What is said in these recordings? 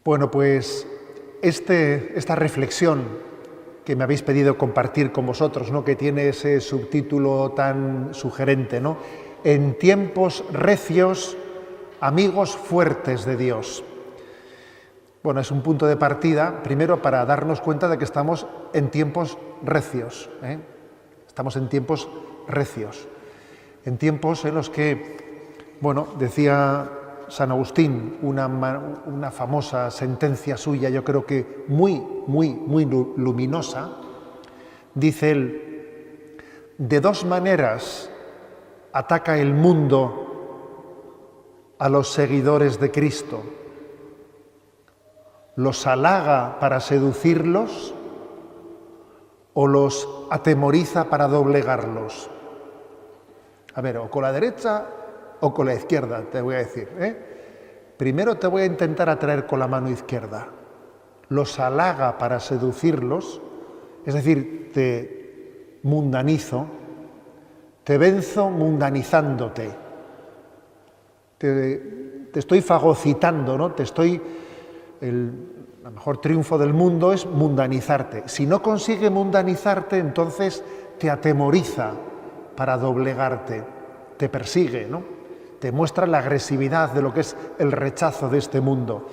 Bueno, pues esta reflexión que me habéis pedido compartir con vosotros, ¿no?, que tiene ese subtítulo tan sugerente, ¿no? En tiempos recios, amigos fuertes de Dios. Bueno, es un punto de partida, primero, para darnos cuenta de que estamos en tiempos recios, ¿eh? Estamos en tiempos recios, en tiempos en los que, bueno, decía San Agustín, una famosa sentencia suya, yo creo que muy luminosa, dice él: de dos maneras ataca el mundo a los seguidores de Cristo. ¿Los halaga para seducirlos o los atemoriza para doblegarlos? A ver, o con la derecha o con la izquierda, te voy a decir, ¿eh? Primero te voy a intentar atraer con la mano izquierda. Los halaga para seducirlos, es decir, te mundanizo, te venzo mundanizándote, te estoy fagocitando, ¿no? El mejor triunfo del mundo es mundanizarte. Si no consigue mundanizarte, entonces te atemoriza para doblegarte, te persigue, ¿no? Te muestra la agresividad de lo que es el rechazo de este mundo.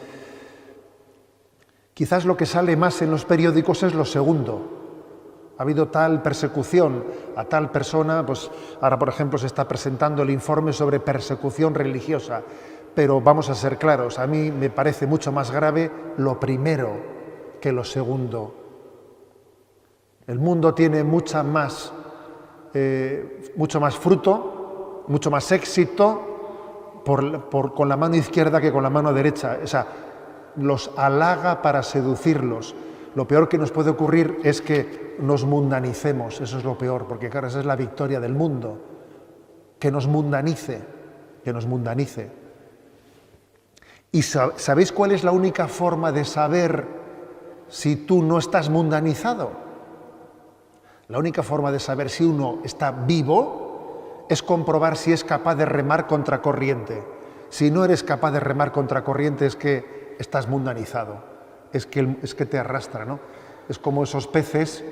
Quizás lo que sale más en los periódicos es lo segundo. Ha habido tal persecución a tal persona, pues ahora, por ejemplo, se está presentando el informe sobre persecución religiosa, pero vamos a ser claros, a mí me parece mucho más grave lo primero que lo segundo. El mundo tiene mucho más fruto, mucho más éxito con la mano izquierda que con la mano derecha. O sea, los halaga para seducirlos. Lo peor que nos puede ocurrir es que nos mundanicemos, eso es lo peor, porque claro, esa es la victoria del mundo, que nos mundanice. ¿Y sabéis cuál es la única forma de saber si tú no estás mundanizado? La única forma de saber si uno está vivo es comprobar si es capaz de remar contracorriente. Si no eres capaz de remar contracorriente es que estás mundanizado, es que te arrastra, ¿no? Es como esos peces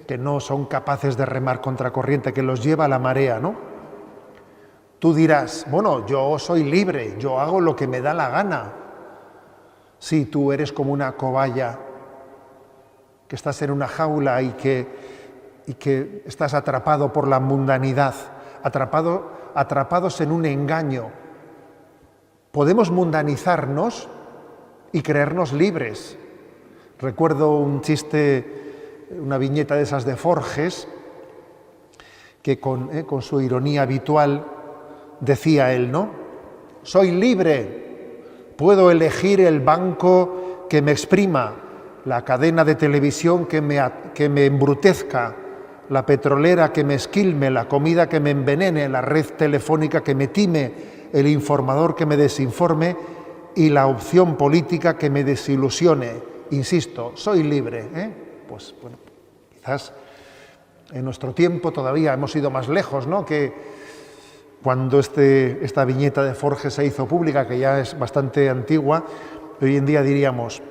que no son capaces de remar contracorriente, que los lleva la marea, ¿no? Tú dirás, bueno, yo soy libre, yo hago lo que me da la gana. Sí, tú eres como una cobaya, que estás en una jaula y que estás atrapado por la mundanidad, atrapados en un engaño. Podemos mundanizarnos y creernos libres. Recuerdo un chiste, una viñeta de esas de Forges, que con su ironía habitual decía él, ¿no? Soy libre, puedo elegir el banco que me exprima, la cadena de televisión que me embrutezca, la petrolera que me esquilme, la comida que me envenene, la red telefónica que me time, el informador que me desinforme y la opción política que me desilusione. Insisto, soy libre, ¿eh? Pues bueno, quizás en nuestro tiempo todavía hemos ido más lejos, ¿no?, que cuando esta viñeta de Forges se hizo pública, que ya es bastante antigua. Hoy en día diríamos,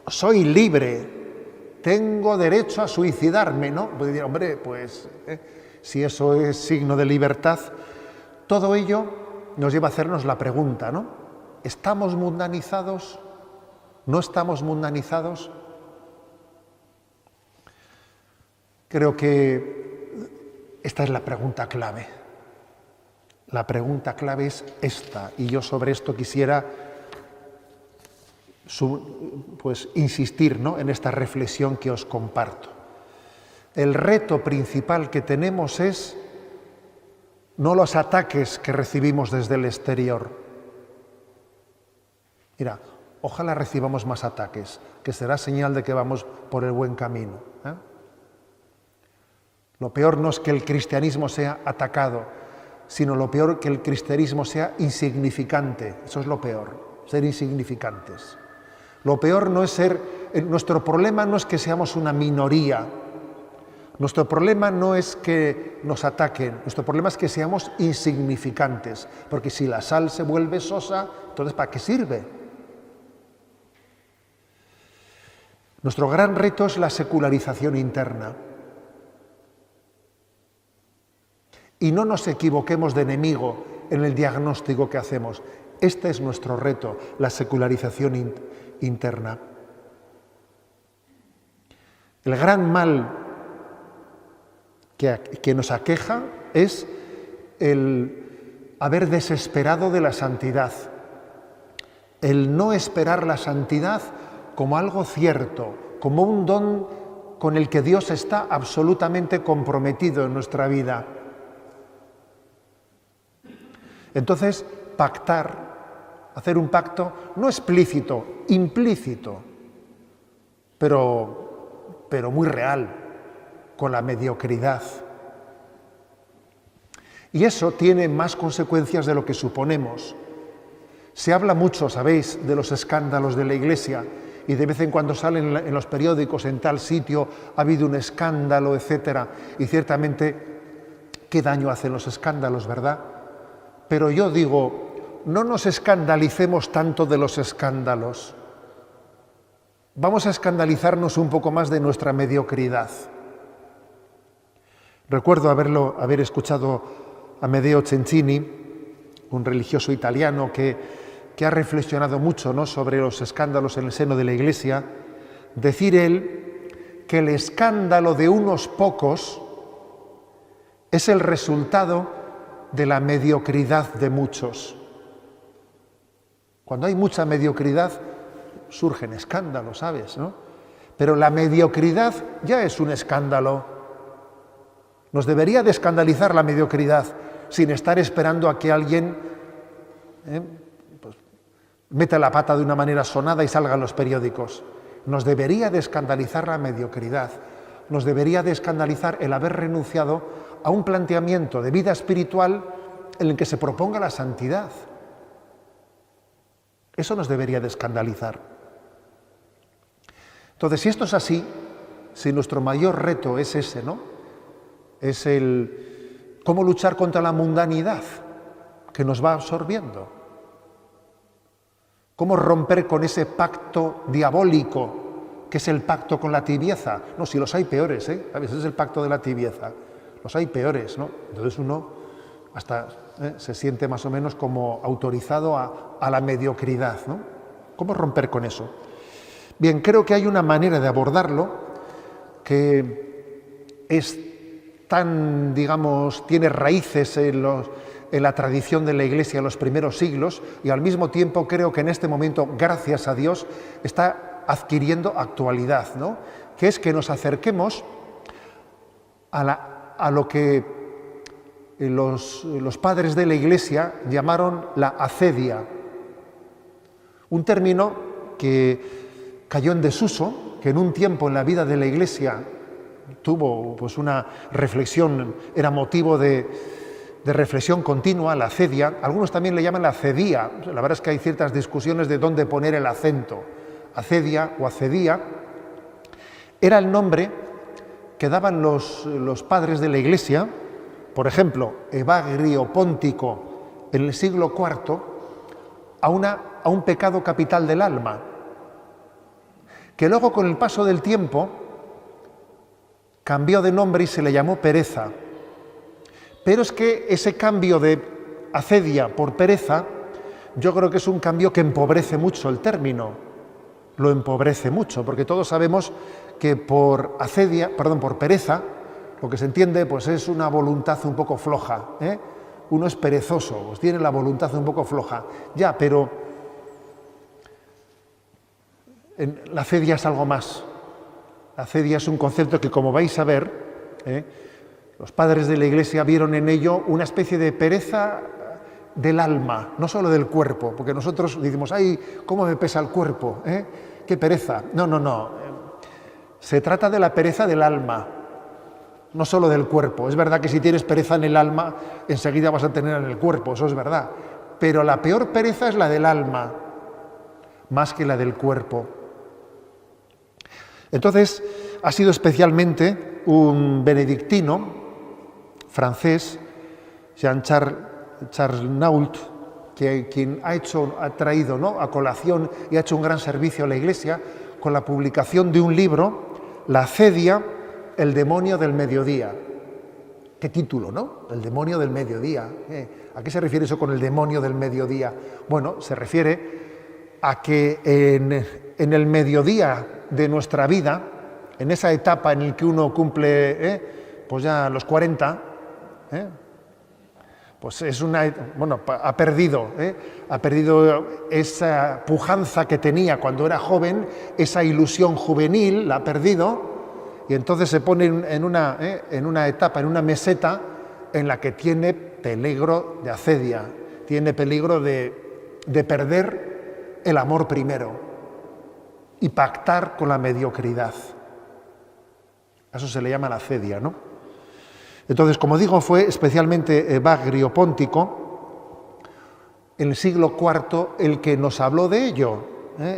soy libre, tengo derecho a suicidarme, ¿no? Pues diría, hombre, pues si eso es signo de libertad, todo ello nos lleva a hacernos la pregunta, ¿no? ¿Estamos mundanizados? ¿No estamos mundanizados? Creo que esta es la pregunta clave. La pregunta clave es esta, y yo sobre esto quisiera insistir, ¿no?, en esta reflexión que os comparto. El reto principal que tenemos es no los ataques que recibimos desde el exterior. Mira, ojalá recibamos más ataques, que será señal de que vamos por el buen camino, ¿eh? Lo peor no es que el cristianismo sea atacado, sino lo peor que el cristianismo sea insignificante. Eso es lo peor, ser insignificantes. Lo peor no es nuestro problema no es que seamos una minoría. Nuestro problema no es que nos ataquen, nuestro problema es que seamos insignificantes, porque si la sal se vuelve sosa, entonces ¿para qué sirve? Nuestro gran reto es la secularización interna. Y no nos equivoquemos de enemigo en el diagnóstico que hacemos. Este es nuestro reto, la secularización interna. El gran mal que nos aqueja es el haber desesperado de la santidad, el no esperar la santidad como algo cierto, como un don con el que Dios está absolutamente comprometido en nuestra vida. Entonces, pactar, hacer un pacto no explícito, implícito, pero muy real, con la mediocridad. Y eso tiene más consecuencias de lo que suponemos. Se habla mucho, sabéis, de los escándalos de la Iglesia, y de vez en cuando salen en los periódicos, en tal sitio ha habido un escándalo, etcétera, y ciertamente qué daño hacen los escándalos, ¿verdad? Pero yo digo, no nos escandalicemos tanto de los escándalos. Vamos a escandalizarnos un poco más de nuestra mediocridad. Recuerdo haber escuchado a Amedeo Cencini, un religioso italiano que ha reflexionado mucho, ¿no?, sobre los escándalos en el seno de la Iglesia, decir él que el escándalo de unos pocos es el resultado de la mediocridad de muchos. Cuando hay mucha mediocridad, surgen escándalos, ¿sabes?, ¿no? Pero la mediocridad ya es un escándalo. Nos debería de escandalizar la mediocridad, sin estar esperando a que alguien meta la pata de una manera sonada y salga en los periódicos. Nos debería de escandalizar la mediocridad, nos debería de escandalizar el haber renunciado a un planteamiento de vida espiritual en el que se proponga la santidad. Eso nos debería de escandalizar. Entonces, si esto es así, si nuestro mayor reto es ese, ¿no?, es el cómo luchar contra la mundanidad que nos va absorbiendo, cómo romper con ese pacto diabólico que es el pacto con la tibieza. No, si los hay peores, a veces es el pacto de la tibieza, los hay peores, ¿no? Entonces uno hasta se siente más o menos como autorizado a la mediocridad, ¿no? ¿Cómo romper con eso? Bien, creo que hay una manera de abordarlo que es tan, digamos, tiene raíces en la tradición de la Iglesia en los primeros siglos, y al mismo tiempo creo que en este momento, gracias a Dios, está adquiriendo actualidad, ¿no?, que es que nos acerquemos a lo que los padres de la Iglesia llamaron la acedia, un término que cayó en desuso, que en un tiempo en la vida de la Iglesia tuvo pues una reflexión, era motivo de reflexión continua, la acedia. Algunos también le llaman la acedía. La verdad es que hay ciertas discusiones de dónde poner el acento. Acedia o acedía era el nombre que daban los padres de la Iglesia, por ejemplo, Evagrio Póntico en el siglo IV, a un pecado capital del alma, que luego con el paso del tiempo cambió de nombre y se le llamó pereza. Pero es que ese cambio de acedia por pereza, yo creo que es un cambio que empobrece mucho el término, lo empobrece mucho, porque todos sabemos que por pereza, lo que se entiende pues es una voluntad un poco floja, ¿eh? Uno es perezoso, pues tiene la voluntad un poco floja. Ya, pero la acedia es algo más. La acedia es un concepto que, como vais a ver, los padres de la Iglesia vieron en ello una especie de pereza del alma, no solo del cuerpo, porque nosotros decimos, ¡ay, cómo me pesa el cuerpo! ¡Qué pereza! No. Se trata de la pereza del alma, no solo del cuerpo. Es verdad que si tienes pereza en el alma, enseguida vas a tener en el cuerpo, eso es verdad. Pero la peor pereza es la del alma, más que la del cuerpo. Entonces, ha sido especialmente un benedictino francés, Jean-Charles Nault, quien ha traído, ¿no?, a colación y ha hecho un gran servicio a la Iglesia con la publicación de un libro, La acedia, el demonio del mediodía. Qué título, ¿no? El demonio del mediodía. ¿A qué se refiere eso con el demonio del mediodía? Bueno, se refiere a que en el mediodía de nuestra vida, en esa etapa en la que uno cumple pues ya los 40, pues es ha perdido esa pujanza que tenía cuando era joven, esa ilusión juvenil, la ha perdido, y entonces se pone en una etapa, en una meseta en la que tiene peligro de acedia, tiene peligro de perder el amor primero y pactar con la mediocridad. A eso se le llama la acedia, ¿no? Entonces, como digo, fue especialmente Evagrio Póntico, en el siglo IV, el que nos habló de ello.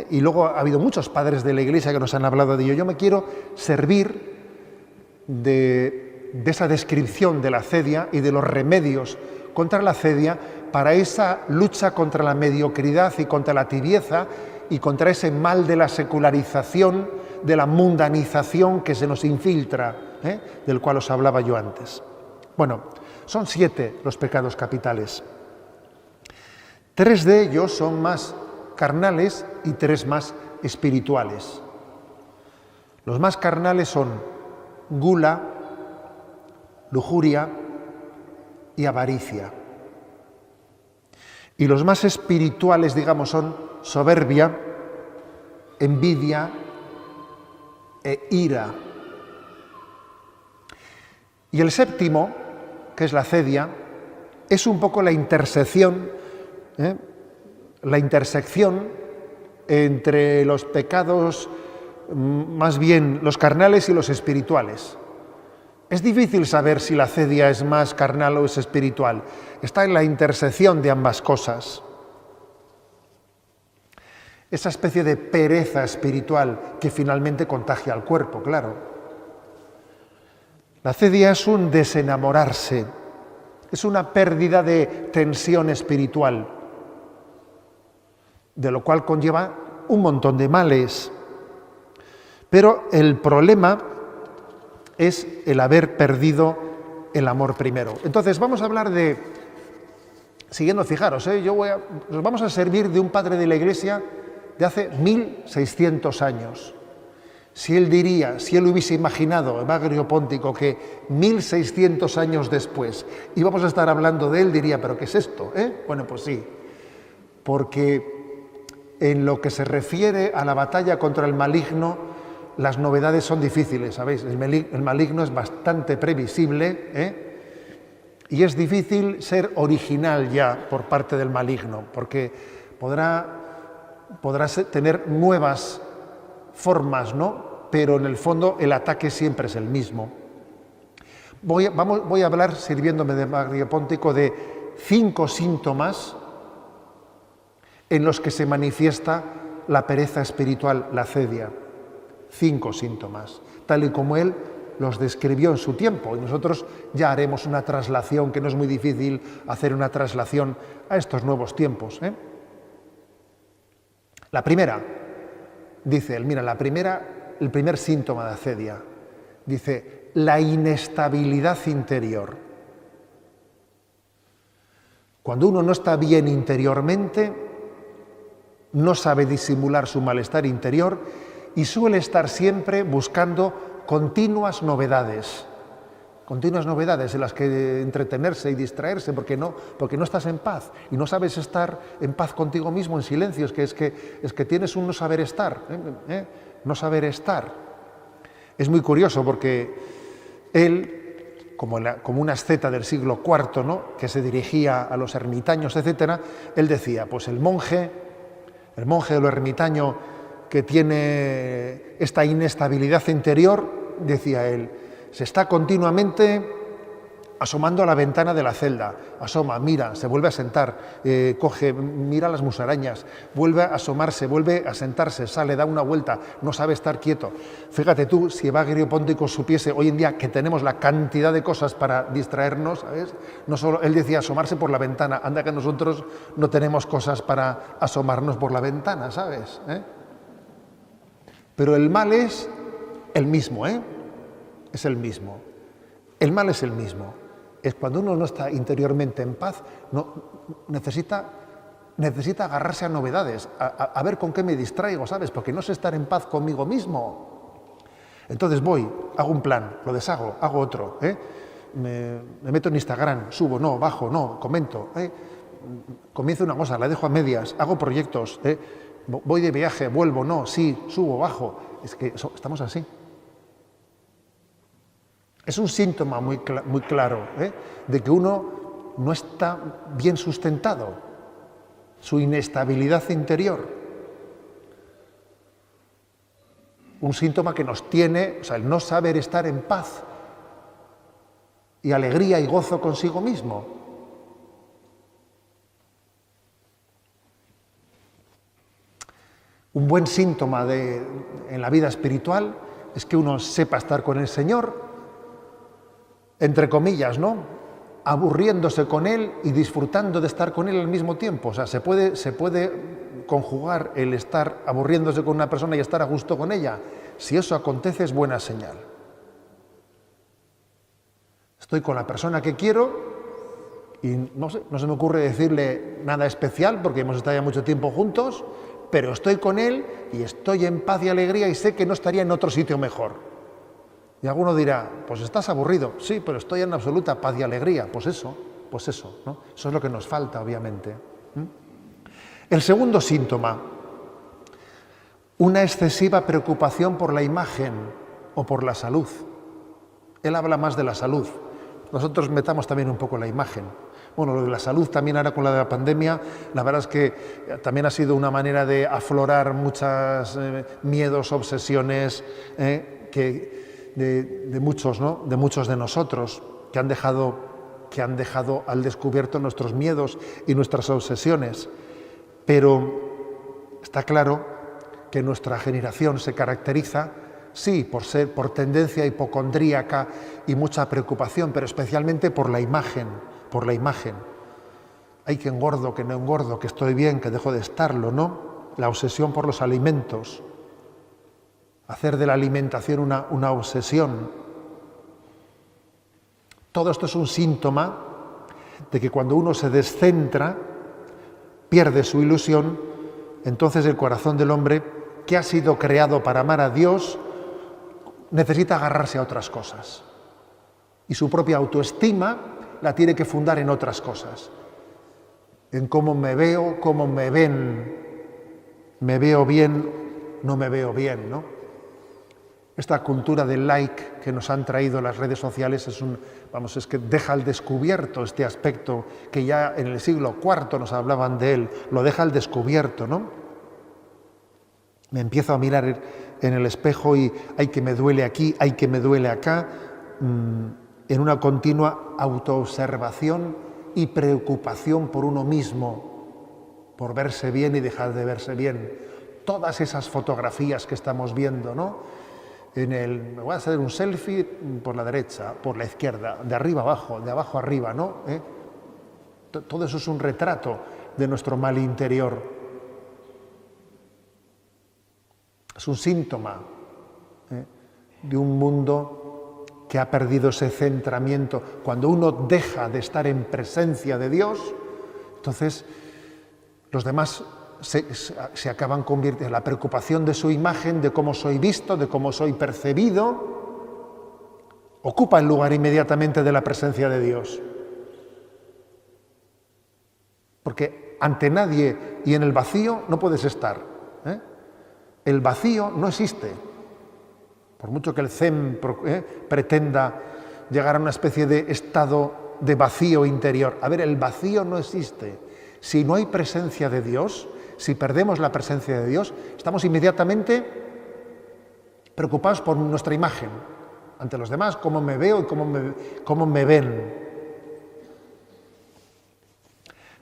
Y luego ha habido muchos padres de la Iglesia que nos han hablado de ello. Yo me quiero servir de esa descripción de la acedia y de los remedios contra la acedia para esa lucha contra la mediocridad y contra la tibieza y contra ese mal de la secularización, de la mundanización que se nos infiltra, del cual os hablaba yo antes. Bueno, son 7 los pecados capitales. 3 de ellos son más carnales y 3 más espirituales. Los más carnales son gula, lujuria y avaricia. Y los más espirituales, digamos, son soberbia, envidia e ira. Y el séptimo, que es la acedia, es un poco la intersección entre los pecados, más bien los carnales y los espirituales. Es difícil saber si la acedia es más carnal o es espiritual. Está en la intersección de ambas cosas. Esa especie de pereza espiritual que finalmente contagia al cuerpo, claro. La acedia es un desenamorarse, es una pérdida de tensión espiritual, de lo cual conlleva un montón de males. Pero el problema es el haber perdido el amor primero. Entonces vamos a hablar siguiendo, fijaros, nos vamos a servir de un padre de la Iglesia de hace 1600 años. Si él hubiese imaginado, Evagrio Póntico, que 1600 años después íbamos a estar hablando de él, diría, ¿pero qué es esto? Bueno, pues sí, porque en lo que se refiere a la batalla contra el maligno, las novedades son difíciles, ¿sabéis? El maligno es bastante previsible, y es difícil ser original ya por parte del maligno, porque podrá tener nuevas formas, ¿no? Pero en el fondo el ataque siempre es el mismo. Voy a hablar, sirviéndome de Evagrio Póntico, de 5 síntomas en los que se manifiesta la pereza espiritual, la acedia. 5 síntomas, tal y como él los describió en su tiempo. Y nosotros ya haremos una traslación, que no es muy difícil hacer una traslación a estos nuevos tiempos. La primera, dice él, mira, el primer síntoma de acedia, dice, la inestabilidad interior. Cuando uno no está bien interiormente, no sabe disimular su malestar interior y suele estar siempre buscando continuas novedades en las que entretenerse y distraerse, porque no estás en paz y no sabes estar en paz contigo mismo, en silencio. Es que tienes un no saber estar. No saber estar. Es muy curioso porque él, como un asceta del siglo IV, ¿no?, que se dirigía a los ermitaños, etc., él decía, pues el monje o el ermitaño que tiene esta inestabilidad interior, decía él, se está continuamente asomando a la ventana de la celda, asoma, mira, se vuelve a sentar, mira las musarañas, vuelve a asomarse, vuelve a sentarse, sale, da una vuelta, no sabe estar quieto. Fíjate tú, si Evagrio Póntico supiese hoy en día que tenemos la cantidad de cosas para distraernos, ¿sabes? No solo, él decía asomarse por la ventana, anda que nosotros no tenemos cosas para asomarnos por la ventana, ¿sabes? Pero el mal es el mismo, ¿eh? Es el mismo. El mal es el mismo. Es cuando uno no está interiormente en paz, necesita agarrarse a novedades, a ver con qué me distraigo, ¿sabes? Porque no sé estar en paz conmigo mismo. Entonces voy, hago un plan, lo deshago, hago otro, ¿eh? Me meto en Instagram, subo, no, bajo, no, comento, comienzo una cosa, la dejo a medias, hago proyectos, voy de viaje, vuelvo, no, sí, subo, bajo. Es que estamos así. Es un síntoma muy claro, de que uno no está bien sustentado, su inestabilidad interior. Un síntoma que nos tiene, o sea, el no saber estar en paz y alegría y gozo consigo mismo. Un buen síntoma en la vida espiritual es que uno sepa estar con el Señor, entre comillas, ¿no? Aburriéndose con Él y disfrutando de estar con Él al mismo tiempo. O sea, se puede conjugar el estar aburriéndose con una persona y estar a gusto con ella. Si eso acontece, es buena señal. Estoy con la persona que quiero y no se me ocurre decirle nada especial porque hemos estado ya mucho tiempo juntos, pero estoy con él y estoy en paz y alegría y sé que no estaría en otro sitio mejor. Y alguno dirá, pues estás aburrido. Sí, pero estoy en absoluta paz y alegría. Pues eso, ¿no? Eso es lo que nos falta, obviamente. El segundo síntoma, una excesiva preocupación por la imagen o por la salud. Él habla más de la salud. Nosotros metamos también un poco la imagen. Bueno, lo de la salud también ahora con la de la pandemia, la verdad es que también ha sido una manera de aflorar muchos miedos, obsesiones, de muchos, ¿no? De muchos de nosotros que han dejado al descubierto nuestros miedos y nuestras obsesiones. Pero está claro que nuestra generación se caracteriza, sí, por tendencia hipocondríaca y mucha preocupación, pero especialmente por la imagen. Ay, que engordo, que no engordo, que estoy bien, que dejo de estarlo, ¿no? La obsesión por los alimentos. Hacer de la alimentación una obsesión. Todo esto es un síntoma de que cuando uno se descentra, pierde su ilusión, entonces el corazón del hombre, que ha sido creado para amar a Dios, necesita agarrarse a otras cosas. Y su propia autoestima la tiene que fundar en otras cosas. En cómo me veo, cómo me ven. Me veo bien, no me veo bien, ¿no? Esta cultura del like que nos han traído las redes sociales es que deja al descubierto este aspecto que ya en el siglo IV nos hablaban de él, lo deja al descubierto, ¿no? Me empiezo a mirar en el espejo y ay que me duele aquí, ay que me duele acá, en una continua autoobservación y preocupación por uno mismo, por verse bien y dejar de verse bien. Todas esas fotografías que estamos viendo, ¿no? Me voy a hacer un selfie por la derecha, por la izquierda, de arriba abajo, de abajo arriba, ¿no? Todo eso es un retrato de nuestro mal interior. Es un síntoma de un mundo que ha perdido ese centramiento. Cuando uno deja de estar en presencia de Dios, entonces los demás se acaban convirtiendo en la preocupación de su imagen, de cómo soy visto, de cómo soy percibido, ocupa el lugar inmediatamente de la presencia de Dios. Porque ante nadie y en el vacío no puedes estar. El vacío no existe. Por mucho que el Zen pretenda llegar a una especie de estado de vacío interior. A ver, el vacío no existe. Si no hay presencia de Dios, si perdemos la presencia de Dios, estamos inmediatamente preocupados por nuestra imagen ante los demás, cómo me veo y cómo me ven.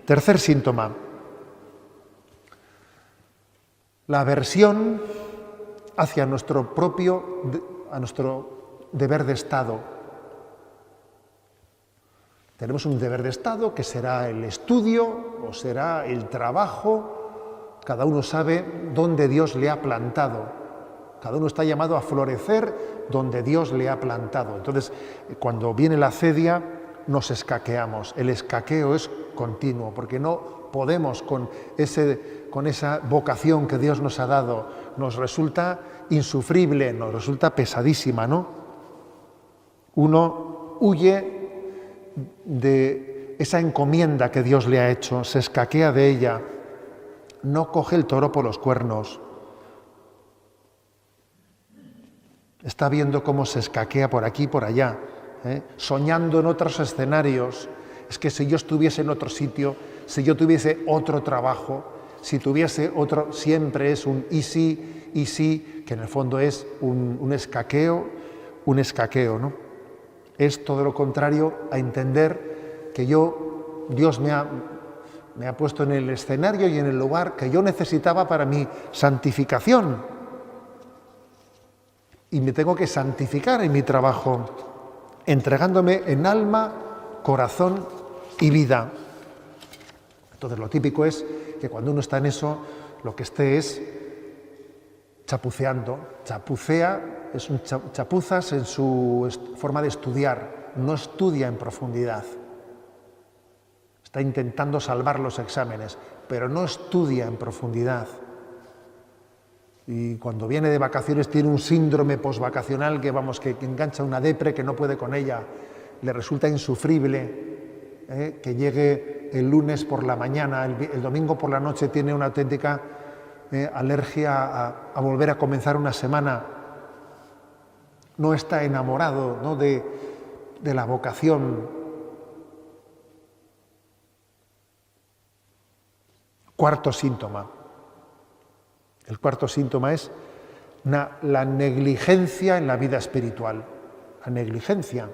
Tercer síntoma, la aversión hacia nuestro deber de Estado. Tenemos un deber de Estado que será el estudio o será el trabajo. Cada uno sabe dónde Dios le ha plantado. Cada uno está llamado a florecer donde Dios le ha plantado. Entonces, cuando viene la acedia, nos escaqueamos. El escaqueo es continuo, porque no podemos con esa vocación que Dios nos ha dado. Nos resulta insufrible, nos resulta pesadísima, ¿no? Uno huye de esa encomienda que Dios le ha hecho, se escaquea de ella, no coge el toro por los cuernos. Está viendo cómo se escaquea por aquí y por allá, soñando en otros escenarios. Es que si yo estuviese en otro sitio, si yo tuviese otro trabajo, si tuviese otro, siempre es un y sí, que en el fondo es un escaqueo, ¿no? Es todo lo contrario a entender que Dios me ha puesto en el escenario y en el lugar que yo necesitaba para mi santificación. Y me tengo que santificar en mi trabajo, entregándome en alma, corazón y vida. Entonces lo típico es que cuando uno está en eso, lo que esté es chapuceando. Chapucea, es un chapuzas en su forma de estudiar, no estudia en profundidad. Está intentando salvar los exámenes, pero no estudia en profundidad. Y cuando viene de vacaciones tiene un síndrome posvacacional que engancha una depre que no puede con ella. Le resulta insufrible que llegue el lunes por la mañana, el domingo por la noche tiene una auténtica alergia a volver a comenzar una semana. No está enamorado, ¿no?, de la vocación. Cuarto síntoma. El cuarto síntoma es la negligencia en la vida espiritual. La negligencia.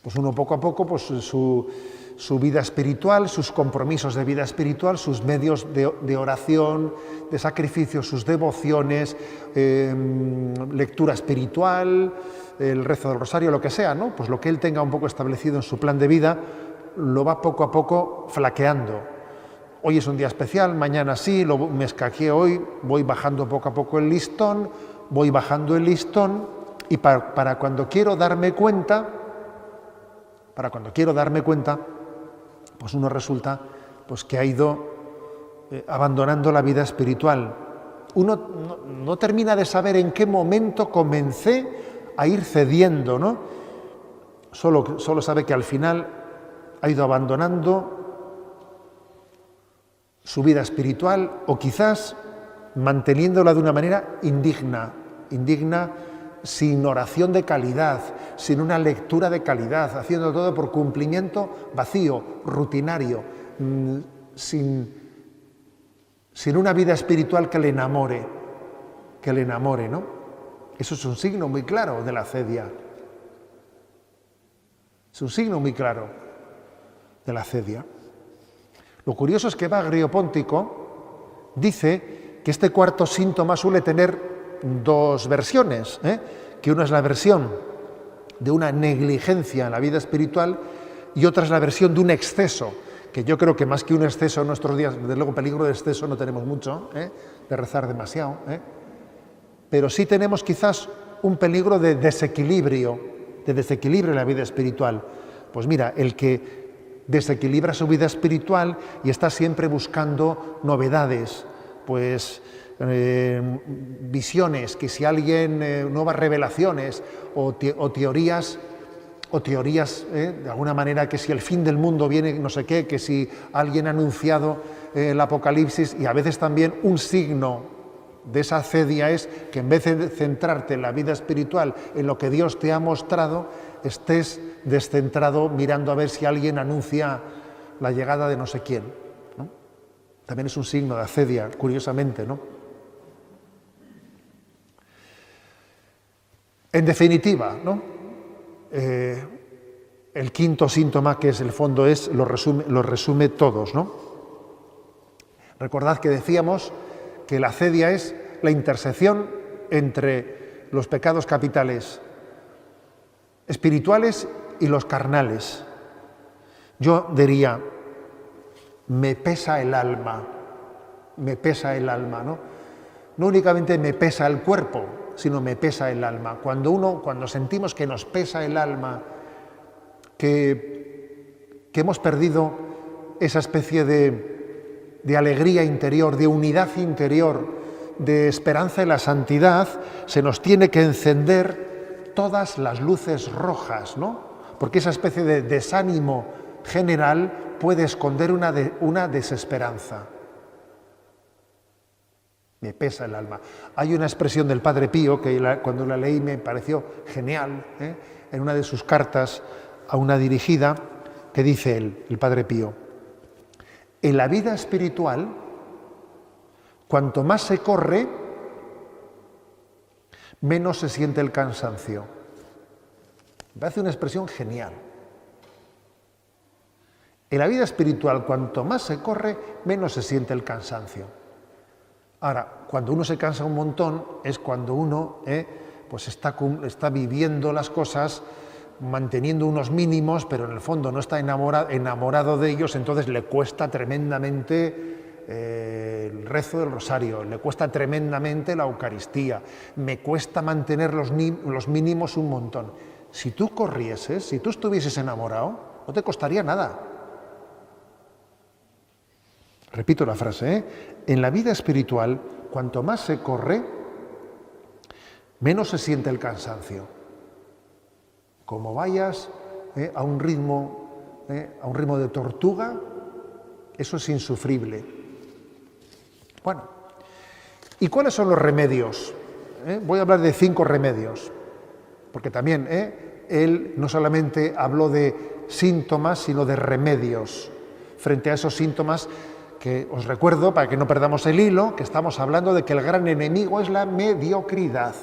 Pues uno poco a poco, pues su vida espiritual, sus compromisos de vida espiritual, sus medios de oración, de sacrificio, sus devociones, lectura espiritual, el rezo del rosario, lo que sea, ¿no? Pues lo que él tenga un poco establecido en su plan de vida, lo va poco a poco flaqueando. Hoy es un día especial, mañana sí, me escaqué hoy, voy bajando poco a poco el listón, y para cuando quiero darme cuenta, pues uno resulta pues que ha ido abandonando la vida espiritual. Uno no termina de saber en qué momento comencé a ir cediendo, ¿no? Solo sabe que al final ha ido abandonando su vida espiritual o quizás manteniéndola de una manera indigna, sin oración de calidad, sin una lectura de calidad, haciendo todo por cumplimiento vacío, rutinario, sin una vida espiritual que le enamore, ¿no? Eso es un signo muy claro de la acedia. Es un signo muy claro de la acedia. Lo curioso es que Bagrio Póntico dice que este cuarto síntoma suele tener dos versiones, que una es la versión de una negligencia en la vida espiritual y otra es la versión de un exceso, que yo creo que más que un exceso en nuestros días, desde luego peligro de exceso no tenemos mucho, de rezar demasiado, pero sí tenemos quizás un peligro de desequilibrio en la vida espiritual. Pues mira, el que desequilibra su vida espiritual y está siempre buscando novedades, pues visiones, que si alguien, nuevas revelaciones o teorías, de alguna manera, que si el fin del mundo viene no sé qué, que si alguien ha anunciado el Apocalipsis, y a veces también un signo de esa acedia es que en vez de centrarte en la vida espiritual, en lo que Dios te ha mostrado, estés descentrado mirando a ver si alguien anuncia la llegada de no sé quién, ¿no? También es un signo de acedia, curiosamente, ¿no? En definitiva, ¿no? El quinto síntoma, que es el fondo, lo resume todos, ¿no? Recordad que decíamos que la acedia es la intersección entre los pecados capitales espirituales y los carnales. Yo diría, me pesa el alma, ¿no? no únicamente me pesa el cuerpo, sino me pesa el alma. Cuando sentimos que nos pesa el alma, que hemos perdido esa especie de alegría interior, de unidad interior, de esperanza en la santidad, se nos tiene que encender todas las luces rojas, ¿no? Porque esa especie de desánimo general puede esconder una desesperanza. Me pesa el alma. Hay una expresión del Padre Pío que cuando la leí me pareció genial, en una de sus cartas a una dirigida, que dice él, el Padre Pío: en la vida espiritual, cuanto más se corre, menos se siente el cansancio. Me parece una expresión genial. En la vida espiritual, cuanto más se corre, menos se siente el cansancio. Ahora, cuando uno se cansa un montón, es cuando uno pues está viviendo las cosas, manteniendo unos mínimos, pero en el fondo no está enamorado de ellos, entonces le cuesta tremendamente el rezo del rosario, le cuesta tremendamente la Eucaristía, me cuesta mantener los mínimos un montón. Si tú corrieses, si tú estuvieses enamorado, no te costaría nada. Repito la frase, en la vida espiritual, cuanto más se corre, menos se siente el cansancio. Como vayas a un ritmo de tortuga, eso es insufrible. Bueno, ¿y cuáles son los remedios? Voy a hablar de 5 remedios, porque también él no solamente habló de síntomas, sino de remedios frente a esos síntomas que os recuerdo, para que no perdamos el hilo, que estamos hablando de que el gran enemigo es la mediocridad,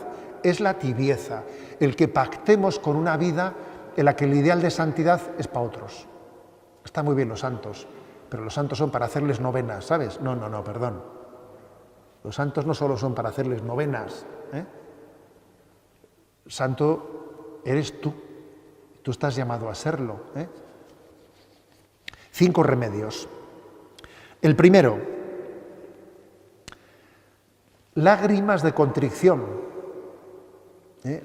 es la tibieza, el que pactemos con una vida en la que el ideal de santidad es para otros. Está muy bien los santos, pero los santos son para hacerles novenas, ¿sabes? No, perdón. Los santos no solo son para hacerles novenas. Santo eres tú. Tú estás llamado a serlo. 5 remedios. El primero, lágrimas de contrición.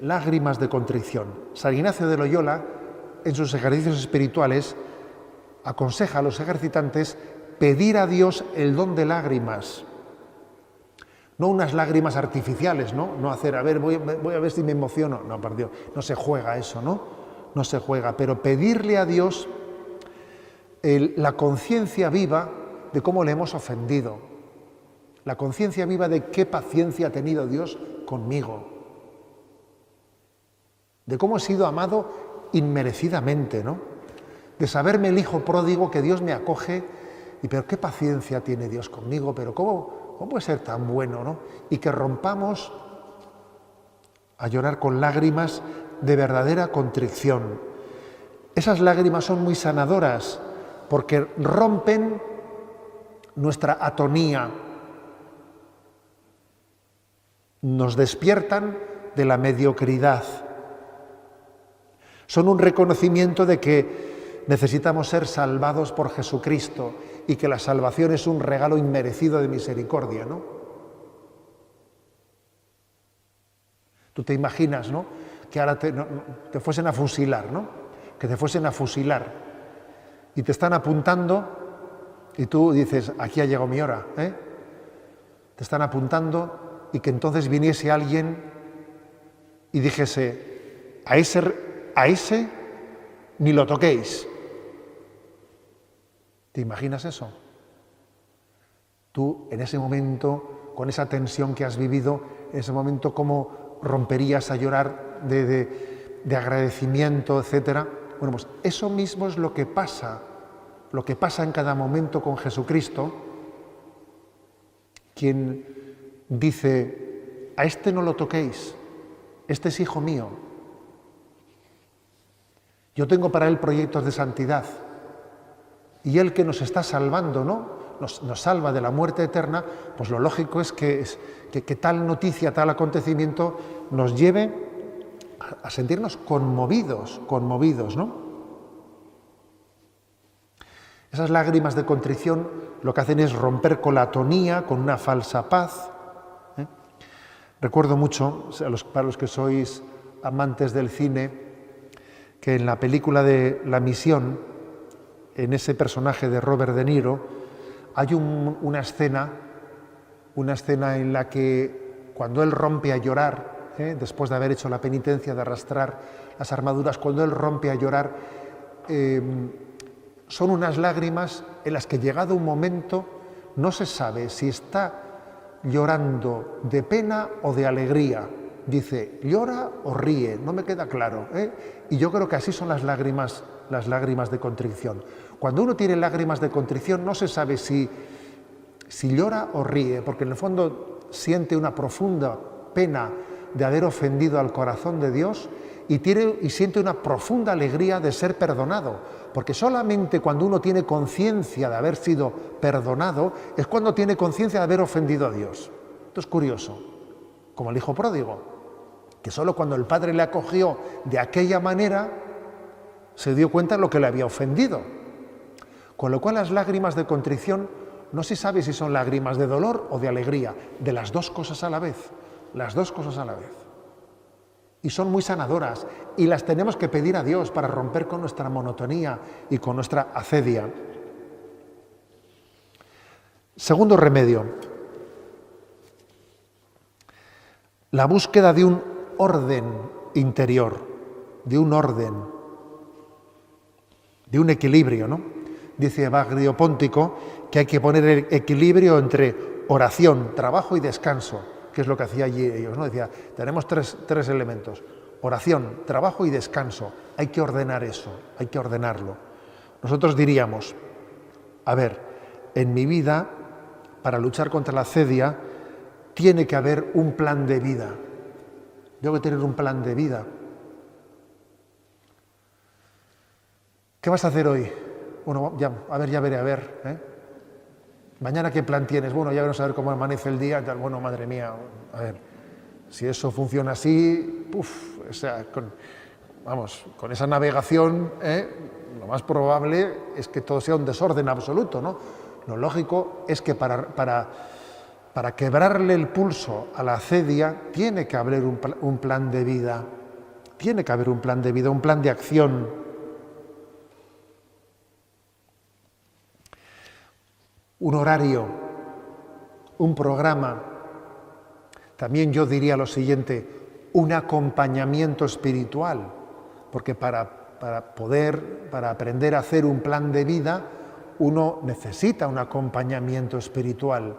Lágrimas de contrición. San Ignacio de Loyola, en sus ejercicios espirituales, aconseja a los ejercitantes pedir a Dios el don de lágrimas. No unas lágrimas artificiales, no hacer, a ver, voy a ver si me emociono. No, por Dios, no se juega eso, ¿no? No se juega, pero pedirle a Dios la conciencia viva de cómo le hemos ofendido, la conciencia viva de qué paciencia ha tenido Dios conmigo, de cómo he sido amado inmerecidamente, ¿no? De saberme el hijo pródigo que Dios me acoge, pero qué paciencia tiene Dios conmigo, pero cómo puede ser tan bueno, ¿no? Y que rompamos a llorar con lágrimas de verdadera contrición. Esas lágrimas son muy sanadoras porque rompen nuestra atonía, nos despiertan de la mediocridad. Son un reconocimiento de que necesitamos ser salvados por Jesucristo y que la salvación es un regalo inmerecido de misericordia, ¿no? Tú te imaginas, ¿no?, que ahora te fuesen a fusilar, ¿no? Que te fuesen a fusilar y te están apuntando y tú dices, aquí ha llegado mi hora, Te están apuntando y que entonces viniese alguien y dijese, a ese ni lo toquéis. ¿Te imaginas eso? Tú en ese momento, con esa tensión que has vivido, en ese momento cómo romperías a llorar de agradecimiento, etcétera. Bueno, pues eso mismo es lo que pasa en cada momento con Jesucristo, quien dice, a este no lo toquéis, este es hijo mío. Yo tengo para él proyectos de santidad. Y él que nos está salvando, ¿no?, nos salva de la muerte eterna, pues lo lógico es que tal noticia, tal acontecimiento nos lleve a sentirnos conmovidos, ¿no? Esas lágrimas de contrición lo que hacen es romper con la atonía, con una falsa paz. Recuerdo mucho, para los que sois amantes del cine, que en la película de La Misión, en ese personaje de Robert De Niro, hay una escena en la que cuando él rompe a llorar, después de haber hecho la penitencia de arrastrar las armaduras, cuando él rompe a llorar, son unas lágrimas en las que, llegado un momento, no se sabe si está llorando de pena o de alegría. Dice, ¿llora o ríe? No me queda claro. Y yo creo que así son las lágrimas de contrición. Cuando uno tiene lágrimas de contrición, no se sabe si llora o ríe, porque en el fondo siente una profunda pena de haber ofendido al corazón de Dios y siente una profunda alegría de ser perdonado, porque solamente cuando uno tiene conciencia de haber sido perdonado es cuando tiene conciencia de haber ofendido a Dios. Esto es curioso, como el hijo pródigo, que solo cuando el padre le acogió de aquella manera se dio cuenta de lo que le había ofendido. Con lo cual las lágrimas de contrición no se sabe si son lágrimas de dolor o de alegría, de las dos cosas a la vez, las dos cosas a la vez. Y son muy sanadoras y las tenemos que pedir a Dios para romper con nuestra monotonía y con nuestra acedia. Segundo remedio, la búsqueda de un orden interior, de un orden, de un equilibrio, ¿no? Dice Evagrio Póntico que hay que poner el equilibrio entre oración, trabajo y descanso, que es lo que hacía allí ellos, ¿no? Decía, tenemos tres elementos: oración, trabajo y descanso. Hay que ordenar eso, hay que ordenarlo. Nosotros diríamos, a ver, en mi vida, para luchar contra la acedia, tiene que haber un plan de vida. Tengo que tener un plan de vida. ¿Qué vas a hacer hoy? Bueno, ya veré. Mañana, ¿qué plan tienes? Bueno, ya veremos a ver cómo amanece el día. Bueno, madre mía, a ver, si eso funciona así, o sea, con esa navegación, lo más probable es que todo sea un desorden absoluto, ¿no? Lo lógico es que para quebrarle el pulso a la acedia tiene que haber un plan de vida, tiene que haber un plan de vida, un plan de acción. Un horario, un programa. También yo diría lo siguiente, un acompañamiento espiritual, porque para aprender a hacer un plan de vida, uno necesita un acompañamiento espiritual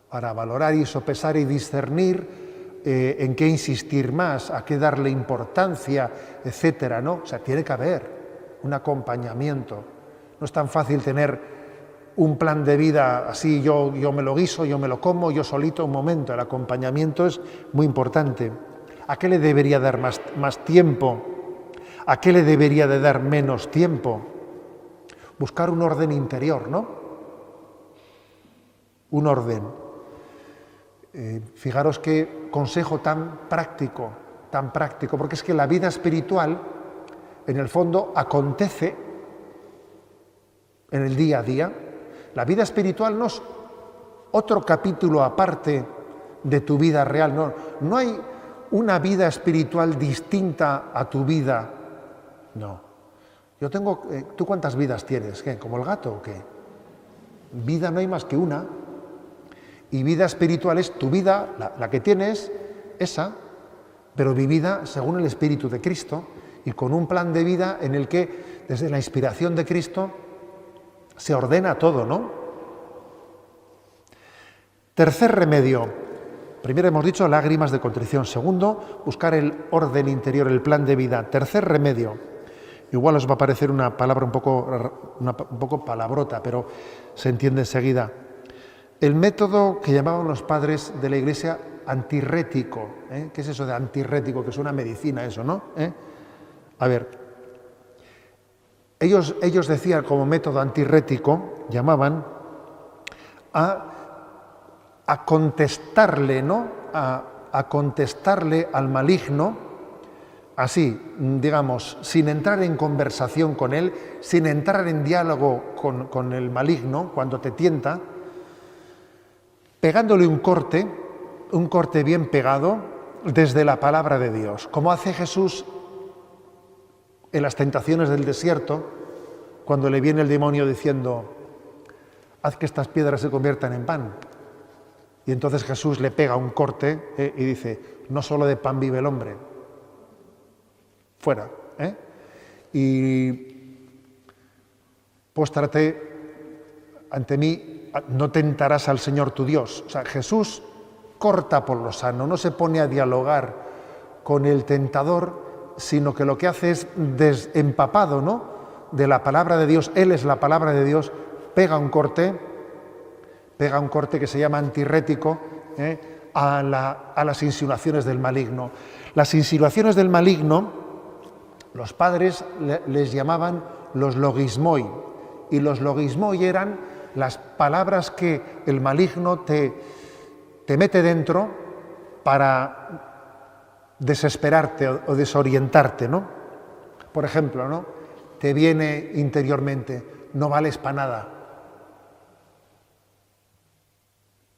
para valorar y sopesar y discernir en qué insistir más, a qué darle importancia, etcétera, ¿no? O sea, tiene que haber un acompañamiento. No es tan fácil tener un plan de vida así, yo me lo guiso, yo me lo como, yo solito, un momento. El acompañamiento es muy importante. ¿A qué le debería dar más tiempo? ¿A qué le debería de dar menos tiempo? Buscar un orden interior, ¿no? Un orden. Fijaros qué consejo tan práctico, porque es que la vida espiritual, en el fondo, acontece en el día a día. La vida espiritual no es otro capítulo aparte de tu vida real. No hay una vida espiritual distinta a tu vida. No. Yo tengo... ¿Tú cuántas vidas tienes? ¿Qué? ¿Como el gato o qué? Vida no hay más que una. Y vida espiritual es tu vida, la que tienes, esa, pero vivida según el Espíritu de Cristo y con un plan de vida en el que, desde la inspiración de Cristo, se ordena todo, ¿no? Tercer remedio. Primero hemos dicho lágrimas de contrición. Segundo, buscar el orden interior, el plan de vida. Tercer remedio. Igual os va a parecer una palabra un poco palabrota, pero se entiende enseguida. El método que llamaban los padres de la Iglesia antirrético. ¿Qué es eso de antirrético? Que es una medicina eso, ¿no? A ver, ellos decían como método antirrético, llamaban a contestarle, ¿no? A contestarle al maligno, así, digamos, sin entrar en conversación con él, sin entrar en diálogo con el maligno cuando te tienta, pegándole un corte un corte bien pegado desde la palabra de Dios, como hace Jesús en las tentaciones del desierto, cuando le viene el demonio diciendo, haz que estas piedras se conviertan en pan. Y entonces Jesús le pega un corte y dice, no solo de pan vive el hombre. Fuera. Y póstrate ante mí, no tentarás al Señor tu Dios. O sea, Jesús corta por lo sano, no se pone a dialogar con el tentador, sino que lo que hace es, desempapado, ¿no?, de la palabra de Dios, Él es la palabra de Dios, pega un corte que se llama antirrético a las insinuaciones del maligno. Las insinuaciones del maligno, los padres les llamaban los logismoi, y los logismoi eran las palabras que el maligno te mete dentro para desesperarte o desorientarte, ¿no? Por ejemplo, ¿no?, te viene interiormente, no vales para nada.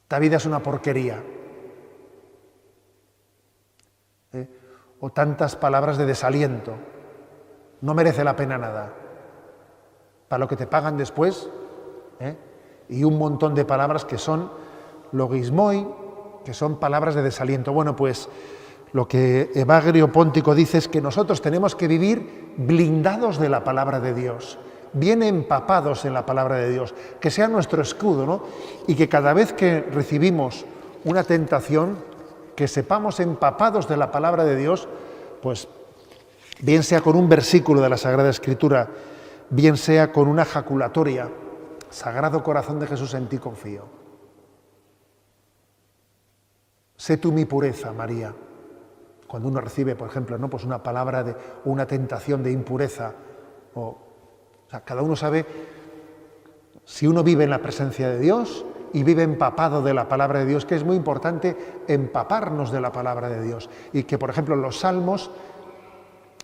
Esta vida es una porquería. O tantas palabras de desaliento. No merece la pena nada. Para lo que te pagan después, y un montón de palabras que son logismoi, que son palabras de desaliento. Bueno, pues lo que Evagrio Póntico dice es que nosotros tenemos que vivir blindados de la palabra de Dios, bien empapados en la palabra de Dios, que sea nuestro escudo, ¿no? Y que cada vez que recibimos una tentación, que sepamos empapados de la palabra de Dios, pues bien sea con un versículo de la Sagrada Escritura, bien sea con una jaculatoria, Sagrado Corazón de Jesús, en ti confío. Sé tú mi pureza, María. Cuando uno recibe, por ejemplo, ¿no?, pues una palabra de una tentación de impureza, o sea, cada uno sabe si uno vive en la presencia de Dios y vive empapado de la palabra de Dios, que es muy importante empaparnos de la palabra de Dios. Y que, por ejemplo, los salmos,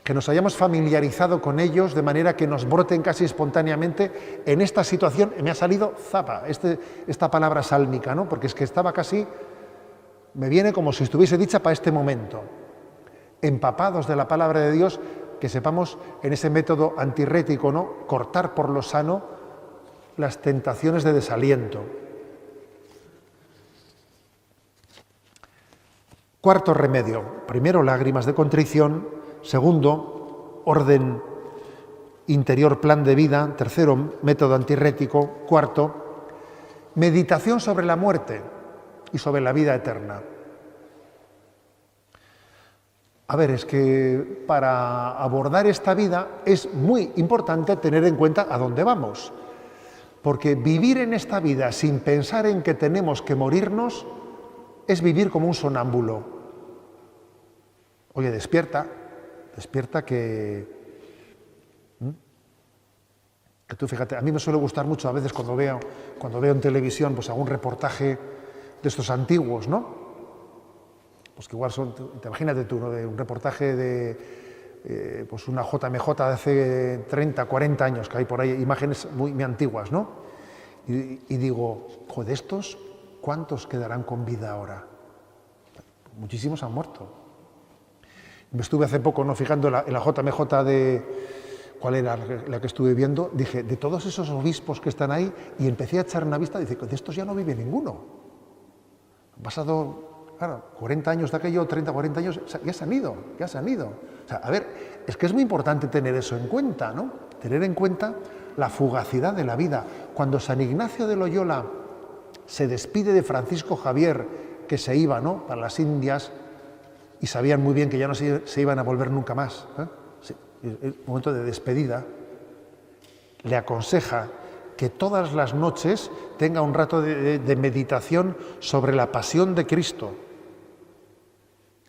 que nos hayamos familiarizado con ellos de manera que nos broten casi espontáneamente. En esta situación me ha salido zapa, esta palabra sálmica, ¿no?, porque es que estaba casi, me viene como si estuviese dicha para este momento. Empapados de la palabra de Dios, que sepamos en ese método antirrético, ¿no?, cortar por lo sano las tentaciones de desaliento. Cuarto remedio: primero, lágrimas de contrición; segundo, orden interior, plan de vida; tercero, método antirrético; cuarto, meditación sobre la muerte y sobre la vida eterna. A ver, es que para abordar esta vida es muy importante tener en cuenta a dónde vamos, porque vivir en esta vida sin pensar en que tenemos que morirnos es vivir como un sonámbulo. Oye, despierta que tú, fíjate, a mí me suele gustar mucho a veces cuando veo en televisión pues algún reportaje de estos antiguos, ¿no? Pues que igual son, imagínate tú, ¿no?, de un reportaje de pues una JMJ de hace 30, 40 años, que hay por ahí imágenes muy antiguas, ¿no? Y digo, joder, estos, ¿cuántos quedarán con vida ahora? Muchísimos han muerto. Me estuve hace poco, ¿no?, fijando en la JMJ de, ¿cuál era la que estuve viendo? Dije, de todos esos obispos que están ahí, y empecé a echar una vista, dice, de estos ya no vive ninguno. Han pasado, claro, 40 años de aquello, 30, 40 años, ya se han ido. O sea, a ver, es que es muy importante tener eso en cuenta, ¿no? Tener en cuenta la fugacidad de la vida. Cuando San Ignacio de Loyola se despide de Francisco Javier, que se iba, ¿no?, para las Indias, y sabían muy bien que ya no se iban a volver nunca más, sí, el momento de despedida, le aconseja que todas las noches tenga un rato de meditación sobre la pasión de Cristo,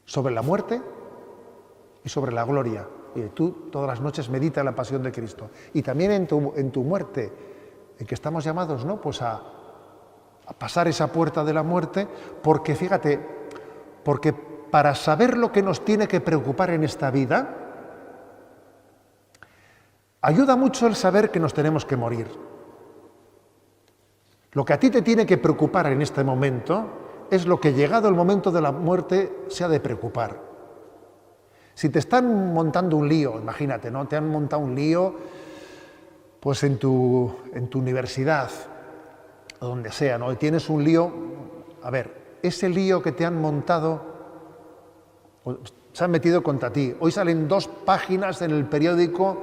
sobre la muerte y sobre la gloria. Y tú todas las noches medita la pasión de Cristo. Y también en tu muerte, en que estamos llamados, ¿no?, pues a pasar esa puerta de la muerte, porque fíjate, porque para saber lo que nos tiene que preocupar en esta vida, ayuda mucho el saber que nos tenemos que morir. Lo que a ti te tiene que preocupar en este momento es lo que llegado el momento de la muerte se ha de preocupar. Si te están montando un lío, imagínate, ¿no? Te han montado un lío pues en tu universidad, o donde sea, ¿no? Y tienes un lío, a ver, ese lío que te han montado, se han metido contra ti. Hoy salen 2 páginas en el periódico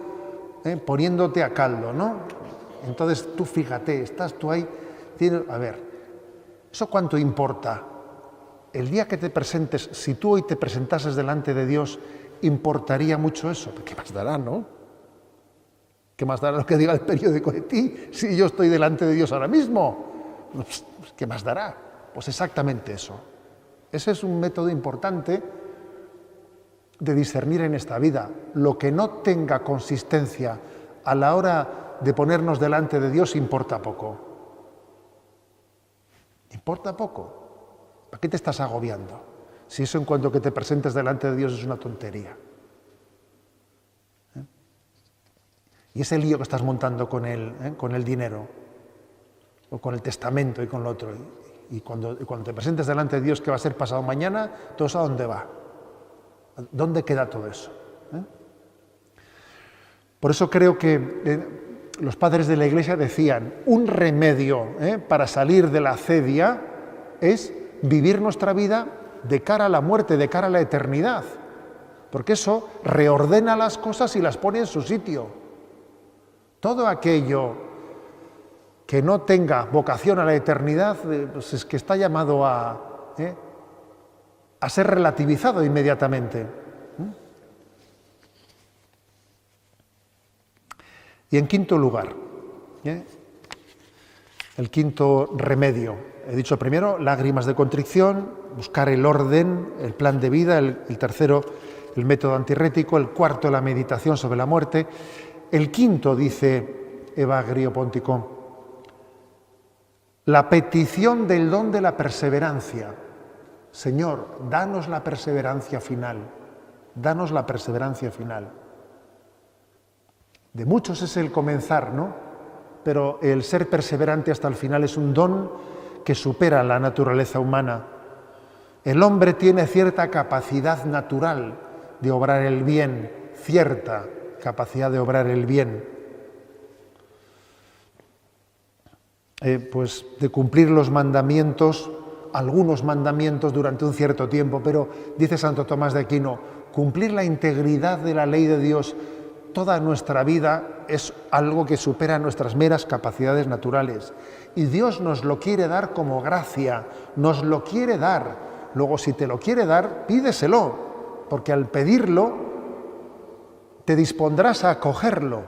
poniéndote a caldo, ¿no? Entonces tú fíjate, estás tú ahí, a ver, ¿eso cuánto importa? El día que te presentes, si tú hoy te presentases delante de Dios, ¿importaría mucho eso? ¿Qué más dará, no? ¿Qué más dará lo que diga el periódico de ti si yo estoy delante de Dios ahora mismo? Pues, ¿qué más dará? Pues exactamente eso. Ese es un método importante de discernir en esta vida. Lo que no tenga consistencia a la hora de ponernos delante de Dios importa poco. Importa poco. ¿Para qué te estás agobiando? Si eso en cuanto que te presentes delante de Dios es una tontería. Y ese lío que estás montando con el dinero, o con el testamento y con lo otro, y cuando te presentes delante de Dios, ¿qué va a ser pasado mañana? ¿Todo eso a dónde va? ¿Dónde queda todo eso? Por eso creo que los padres de la Iglesia decían, un remedio para salir de la acedia es vivir nuestra vida de cara a la muerte, de cara a la eternidad, porque eso reordena las cosas y las pone en su sitio. Todo aquello que no tenga vocación a la eternidad, pues es que está llamado a ser relativizado inmediatamente. Y en quinto lugar, el quinto remedio. He dicho primero, lágrimas de contrición, buscar el orden, el plan de vida. El tercero, el método antirrético. El cuarto, la meditación sobre la muerte. El quinto, dice Evagrio Póntico, la petición del don de la perseverancia. Señor, danos la perseverancia final. Danos la perseverancia final. De muchos es el comenzar, ¿no? Pero el ser perseverante hasta el final es un don que supera la naturaleza humana. El hombre tiene cierta capacidad natural de obrar el bien, cierta capacidad de obrar el bien, pues de cumplir los mandamientos, algunos mandamientos durante un cierto tiempo, pero dice Santo Tomás de Aquino, cumplir la integridad de la ley de Dios toda nuestra vida es algo que supera nuestras meras capacidades naturales. Y Dios nos lo quiere dar como gracia, nos lo quiere dar. Luego, si te lo quiere dar, pídeselo, porque al pedirlo te dispondrás a acogerlo.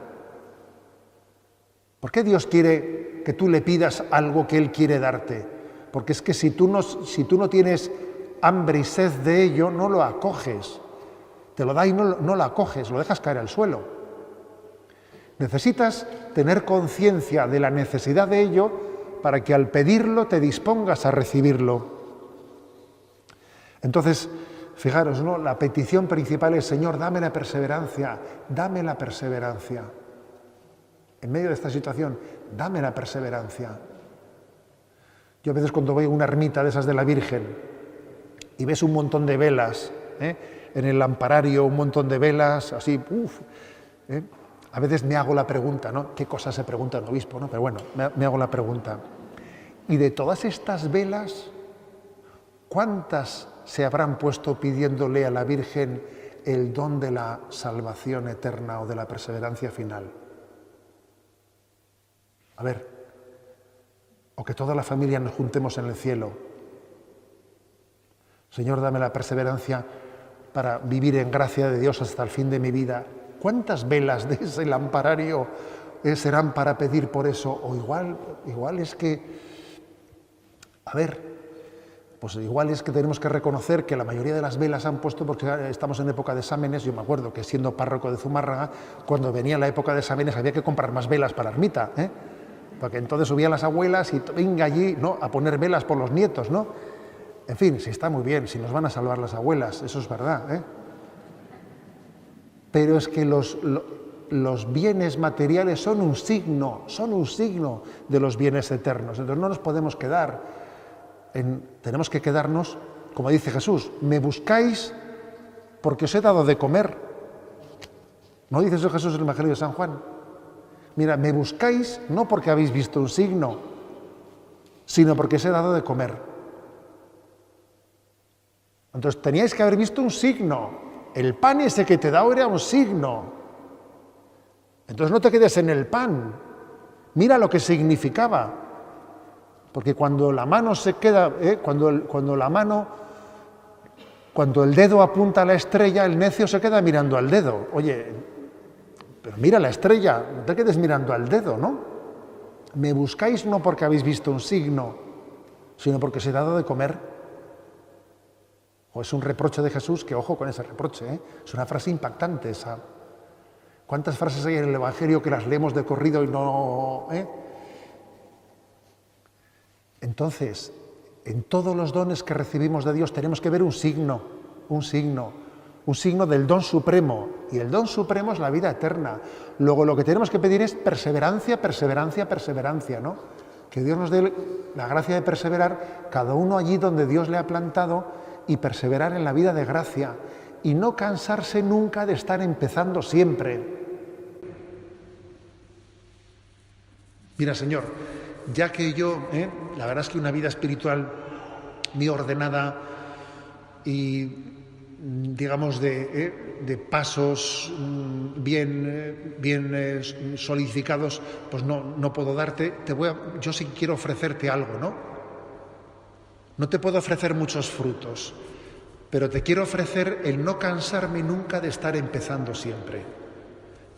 ¿Por qué Dios quiere que tú le pidas algo que Él quiere darte? Porque es que si tú no tienes hambre y sed de ello, no lo acoges. Te lo da y no lo acoges, lo dejas caer al suelo. Necesitas tener conciencia de la necesidad de ello para que al pedirlo te dispongas a recibirlo. Entonces, fijaros, ¿no? La petición principal es, Señor, dame la perseverancia, dame la perseverancia. En medio de esta situación, dame la perseverancia. Yo a veces cuando voy a una ermita de esas de la Virgen y ves un montón de velas, en el lamparario un montón de velas, así, a veces me hago la pregunta, ¿no? ¿Qué cosa se pregunta el obispo, no? Pero bueno, me hago la pregunta. Y de todas estas velas, ¿cuántas se habrán puesto pidiéndole a la Virgen el don de la salvación eterna o de la perseverancia final? A ver, o que toda la familia nos juntemos en el cielo. Señor, dame la perseverancia para vivir en gracia de Dios hasta el fin de mi vida. ¿Cuántas velas de ese lamparario serán para pedir por eso? O igual es que, a ver, pues igual es que tenemos que reconocer que la mayoría de las velas han puesto porque estamos en época de exámenes. Yo me acuerdo que siendo párroco de Zumárraga, cuando venía la época de exámenes había que comprar más velas para la ermita, porque entonces subían las abuelas y venga allí, ¿no?, a poner velas por los nietos, ¿no? En fin, sí está muy bien, si nos van a salvar las abuelas, eso es verdad, Pero es que los bienes materiales son un signo de los bienes eternos. Entonces no nos podemos quedar tenemos que quedarnos, como dice Jesús, me buscáis porque os he dado de comer. ¿No dice eso Jesús en el Evangelio de San Juan? Mira, me buscáis no porque habéis visto un signo, sino porque os he dado de comer. Entonces teníais que haber visto un signo. El pan ese que te he dado era un signo. Entonces no te quedes en el pan. Mira lo que significaba. Porque cuando la mano se queda, cuando el dedo apunta a la estrella, el necio se queda mirando al dedo. Oye, pero mira la estrella, no te quedes mirando al dedo, ¿no? Me buscáis no porque habéis visto un signo, sino porque os he dado de comer. O es un reproche de Jesús, que ojo con ese reproche, ¿eh? Es una frase impactante esa. ¿Cuántas frases hay en el Evangelio que las leemos de corrido y no...? Entonces, en todos los dones que recibimos de Dios tenemos que ver un signo del don supremo. Y el don supremo es la vida eterna. Luego lo que tenemos que pedir es perseverancia, perseverancia, perseverancia, ¿no? Que Dios nos dé la gracia de perseverar, cada uno allí donde Dios le ha plantado, y perseverar en la vida de gracia. Y no cansarse nunca de estar empezando siempre. Mira, Señor, ya que yo, la verdad es que una vida espiritual muy ordenada y, digamos, de pasos bien solidificados, pues no puedo darte. Yo sí quiero ofrecerte algo, ¿no? No te puedo ofrecer muchos frutos, pero te quiero ofrecer el no cansarme nunca de estar empezando siempre,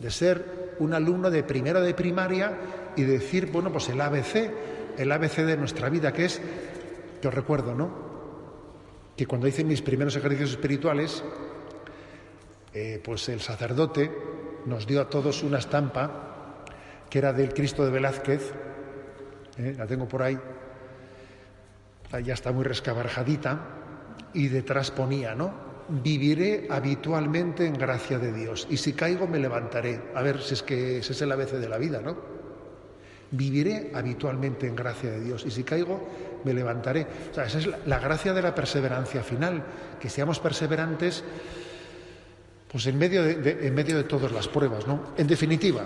de ser un alumno de primero de primaria y decir, bueno, pues el ABC de nuestra vida, que es, que os recuerdo, ¿no?, que cuando hice mis primeros ejercicios espirituales, pues el sacerdote nos dio a todos una estampa que era del Cristo de Velázquez, la tengo por ahí, ya está muy rescabarjadita, y detrás ponía, ¿no?, viviré habitualmente en gracia de Dios, y si caigo me levantaré. A ver, si es que ese es el ABC de la vida, ¿no? Viviré habitualmente en gracia de Dios, y si caigo me levantaré. O sea, esa es la gracia de la perseverancia final, que seamos perseverantes pues en medio de todas las pruebas, ¿no? En definitiva,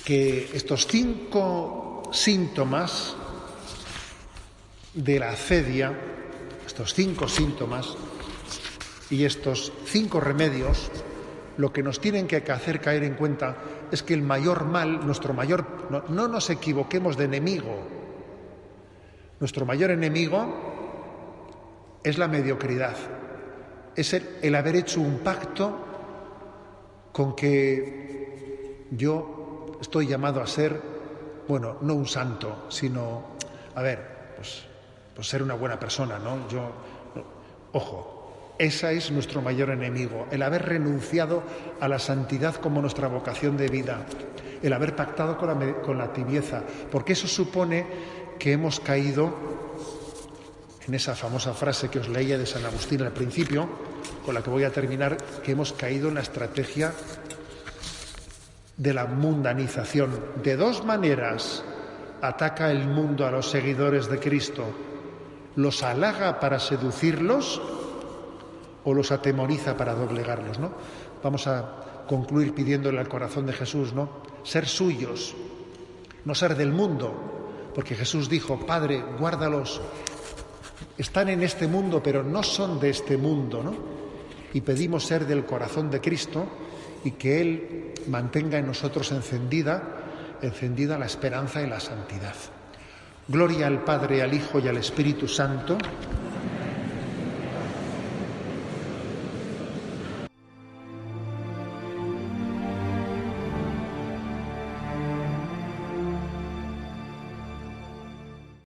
que estos 5 síntomas de la acedia, estos 5 síntomas y estos 5 remedios, lo que nos tienen que hacer caer en cuenta es que el mayor mal, no nos equivoquemos de enemigo. Nuestro mayor enemigo es la mediocridad, es el haber hecho un pacto con que yo estoy llamado a ser, bueno, no un santo, sino, pues ser una buena persona, ¿no? Ojo, ese es nuestro mayor enemigo, el haber renunciado a la santidad como nuestra vocación de vida, el haber pactado con la tibieza, porque eso supone que hemos caído en esa famosa frase que os leía de San Agustín al principio, con la que voy a terminar, que hemos caído en la estrategia de la mundanización. De 2 maneras ataca el mundo a los seguidores de Cristo: los halaga para seducirlos o los atemoriza para doblegarlos, ¿no? Vamos a concluir pidiéndole al corazón de Jesús, ¿no?, ser suyos, no ser del mundo, porque Jesús dijo: Padre, guárdalos, están en este mundo, pero no son de este mundo, ¿no? Y pedimos ser del corazón de Cristo y que Él mantenga en nosotros encendida la esperanza y la santidad. Gloria al Padre, al Hijo y al Espíritu Santo,